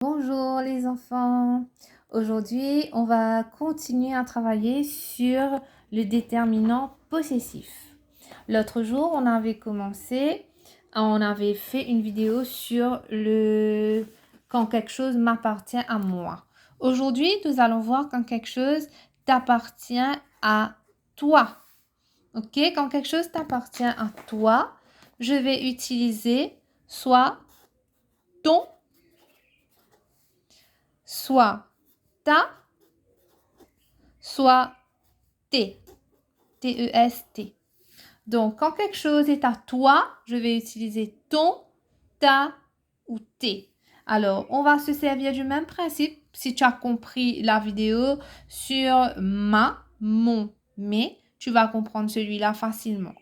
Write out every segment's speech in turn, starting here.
Bonjour les enfants. Aujourd'hui, on va continuer à travailler sur le déterminant possessif. L'autre jour, on avait fait une vidéo sur quand quelque chose m'appartient à moi. Aujourd'hui, nous allons voir quand quelque chose t'appartient à toi. OK? Quand quelque chose t'appartient à toi, je vais utiliser soit ton, soit ta, soit tes. T-E-S-T. Donc, quand quelque chose est à toi, je vais utiliser ton, ta ou tes. Alors, on va se servir du même principe. Si tu as compris la vidéo sur ma, mon, mes, tu vas comprendre celui-là facilement.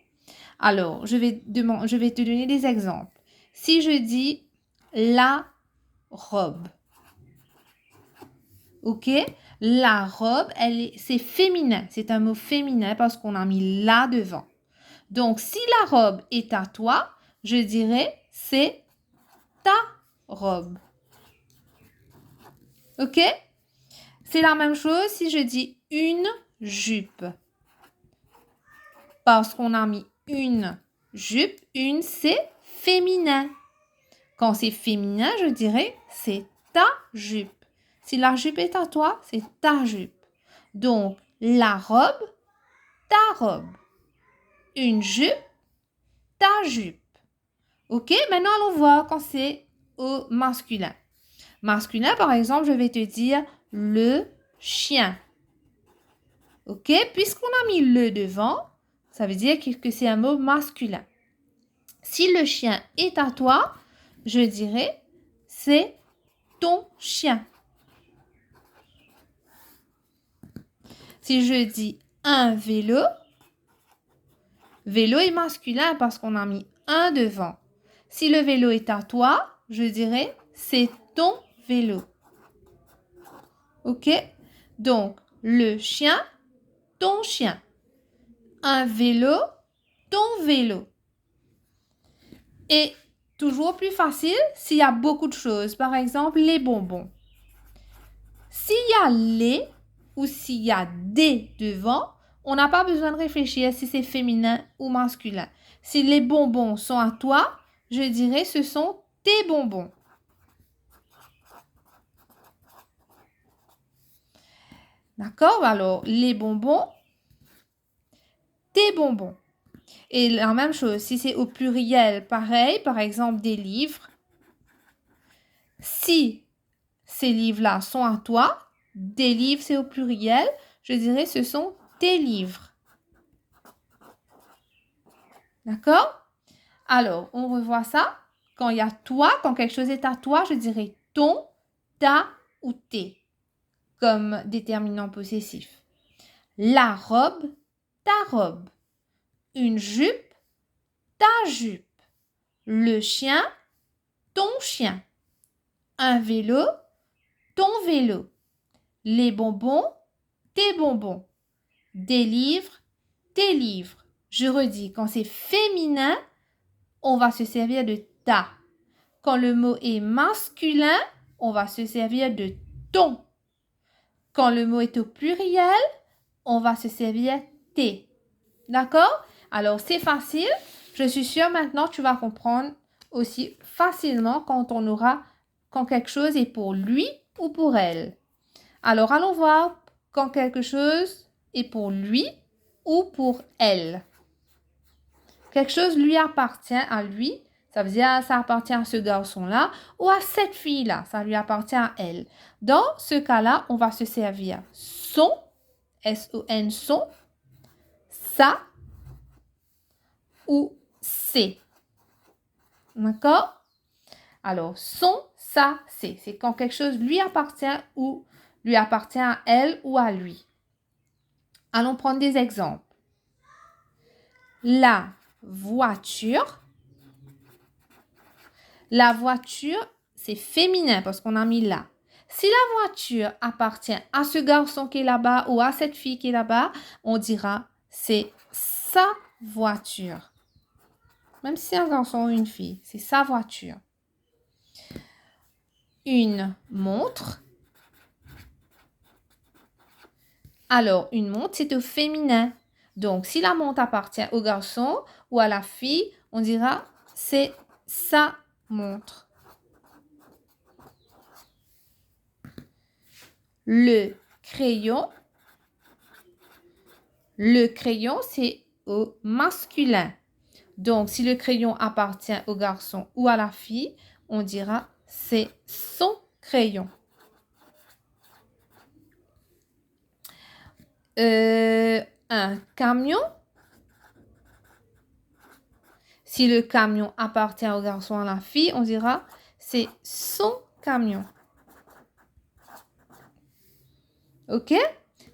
Alors, je vais te donner des exemples. Si je dis la robe, ok? La robe, c'est féminin. C'est un mot féminin parce qu'on a mis la devant. Donc, si la robe est à toi, je dirais c'est ta robe. Ok? C'est la même chose si je dis une jupe. Parce qu'on a mis une jupe. Une, c'est féminin. Quand c'est féminin, je dirais c'est ta jupe. Si la jupe est à toi, c'est ta jupe. Donc, la robe, ta robe. Une jupe, ta jupe. Ok, maintenant allons voir quand c'est au masculin. Masculin, par exemple, je vais te dire le chien. Ok, puisqu'on a mis le devant, ça veut dire que c'est un mot masculin. Si le chien est à toi, je dirais c'est ton chien. Si je dis un vélo, vélo est masculin parce qu'on a mis un devant. Si le vélo est à toi, je dirais c'est ton vélo. Ok? Donc, le chien, ton chien. Un vélo, ton vélo. Et toujours plus facile s'il y a beaucoup de choses. Par exemple, les bonbons. S'il y a les ou s'il y a des devant, on n'a pas besoin de réfléchir si c'est féminin ou masculin. Si les bonbons sont à toi, je dirais ce sont tes bonbons. D'accord? Alors, les bonbons, tes bonbons. Et la même chose, si c'est au pluriel, pareil, par exemple des livres. Si ces livres-là sont à toi, des livres c'est au pluriel, je dirais ce sont tes livres. D'accord? Alors, on revoit ça. Quand il y a toi, quand quelque chose est à toi, je dirais ton, ta ou tes comme déterminant possessif. La robe, ta robe. Une jupe, ta jupe. Le chien, ton chien. Un vélo, ton vélo. Les bonbons, tes bonbons. Des livres, tes livres. Je redis, quand c'est féminin, on va se servir de ta. Quand le mot est masculin, on va se servir de ton. Quand le mot est au pluriel, on va se servir tes. D'accord? Alors, c'est facile. Je suis sûre maintenant tu vas comprendre aussi facilement quand quelque chose est pour lui ou pour elle. Alors, allons voir quand quelque chose est pour lui ou pour elle. Quelque chose lui appartient à lui, ça veut dire ça appartient à ce garçon-là ou à cette fille-là, ça lui appartient à elle. Dans ce cas-là, on va se servir son, S-O-N, son, ça ou c'est. D'accord? Alors, son, ça, c'est. C'est quand quelque chose lui appartient ou lui appartient à elle ou à lui. Allons prendre des exemples. La voiture. La voiture, c'est féminin parce qu'on a mis là. Si la voiture appartient à ce garçon qui est là-bas ou à cette fille qui est là-bas, on dira c'est sa voiture. Même si c'est un garçon ou une fille, c'est sa voiture. une montre. Alors, une montre, c'est au féminin. Donc, si la montre appartient au garçon ou à la fille, on dira c'est sa montre. Le crayon, c'est au masculin. Donc, si le crayon appartient au garçon ou à la fille, on dira c'est son crayon. Un camion. Si le camion appartient au garçon ou à la fille, on dira c'est son camion. OK?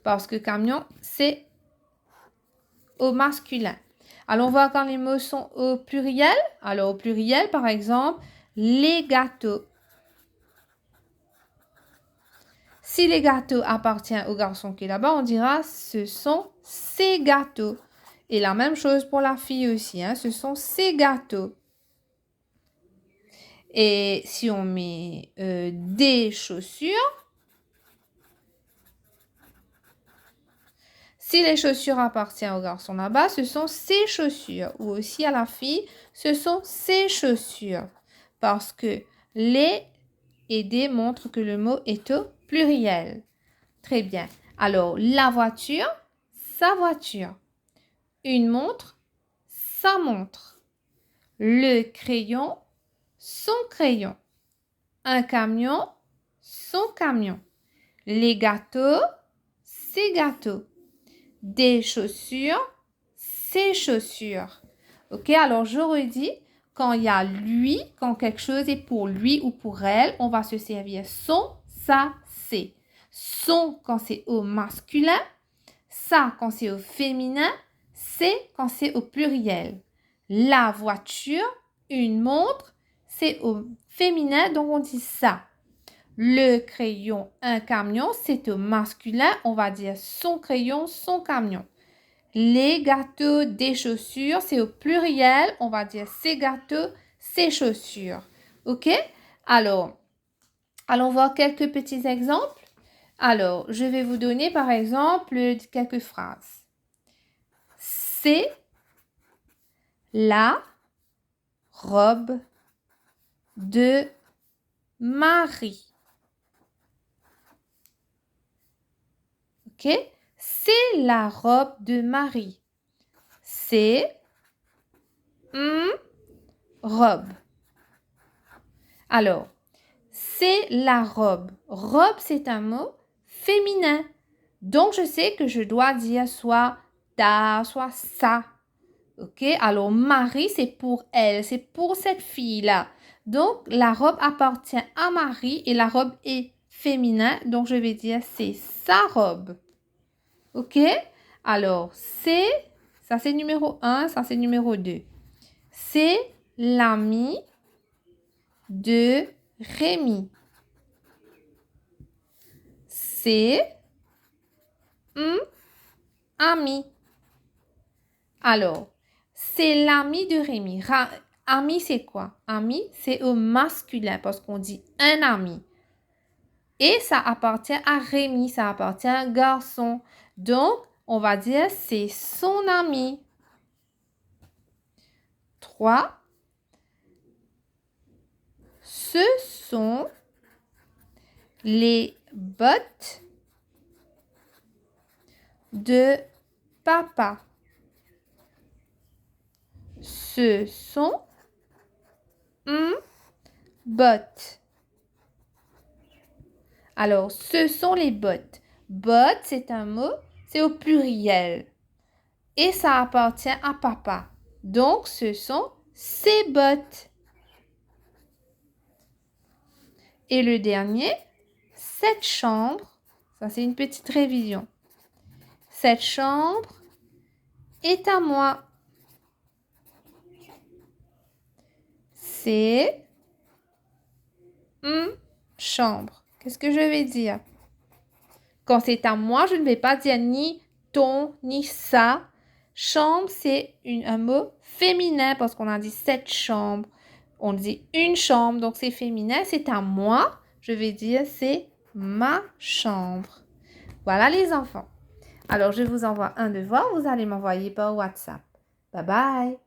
Parce que camion, c'est au masculin. Alors, on voit quand les mots sont au pluriel. Alors, au pluriel, par exemple, les gâteaux. Si les gâteaux appartiennent au garçon qui est là-bas, on dira ce sont ses gâteaux. Et la même chose pour la fille aussi, hein, ce sont ses gâteaux. Et si on met des chaussures, si les chaussures appartiennent au garçon là-bas, ce sont ses chaussures. Ou aussi à la fille, ce sont ses chaussures. Parce que les et des montrent que le mot est au pluriel. Très bien. Alors, la voiture, sa voiture. Une montre, sa montre. Le crayon, son crayon. Un camion, son camion. Les gâteaux, ses gâteaux. Des chaussures, ses chaussures. OK, alors je redis, quand il y a lui, quand quelque chose est pour lui ou pour elle, on va se servir son, ça, c'est. Son quand c'est au masculin, ça quand c'est au féminin, c'est quand c'est au pluriel. La voiture, une montre, c'est au féminin, donc on dit ça. Le crayon, un camion, c'est au masculin, on va dire son crayon, son camion. Les gâteaux, des chaussures, c'est au pluriel, on va dire ses gâteaux, ses chaussures. OK? Alors, allons voir quelques petits exemples. Alors, je vais vous donner par exemple quelques phrases. C'est la robe de Marie. OK? C'est la robe de Marie. C'est une robe. Alors, c'est la robe. Robe, c'est un mot féminin. Donc, je sais que je dois dire soit ta, soit ça. OK? Alors, Marie, c'est pour elle. C'est pour cette fille-là. Donc, la robe appartient à Marie et la robe est féminin. Donc, je vais dire c'est sa robe. OK? Alors, c'est, ça c'est numéro 1, ça c'est numéro 2. C'est l'ami de Rémi. C'est un ami. Alors, c'est l'ami de Rémi. Ami, c'est quoi? Ami, c'est au masculin parce qu'on dit un ami. Et ça appartient à Rémi, ça appartient à un garçon. Donc, on va dire c'est son ami. 3. Ce sont les bottes de papa. Ce sont bottes. Alors, ce sont les bottes. Bottes, c'est un mot, c'est au pluriel. Et ça appartient à papa. Donc, ce sont ses bottes. Et le dernier, cette chambre, ça c'est une petite révision. Cette chambre est à moi. C'est une chambre. Qu'est-ce que je vais dire? Quand c'est à moi, je ne vais pas dire ni ton, ni ça. Chambre, c'est un mot féminin parce qu'on a dit cette chambre. On dit une chambre, donc c'est féminin. C'est à moi. je vais dire c'est ma chambre. Voilà les enfants. Alors, je vous envoie un devoir. Vous allez m'envoyer par WhatsApp. Bye bye.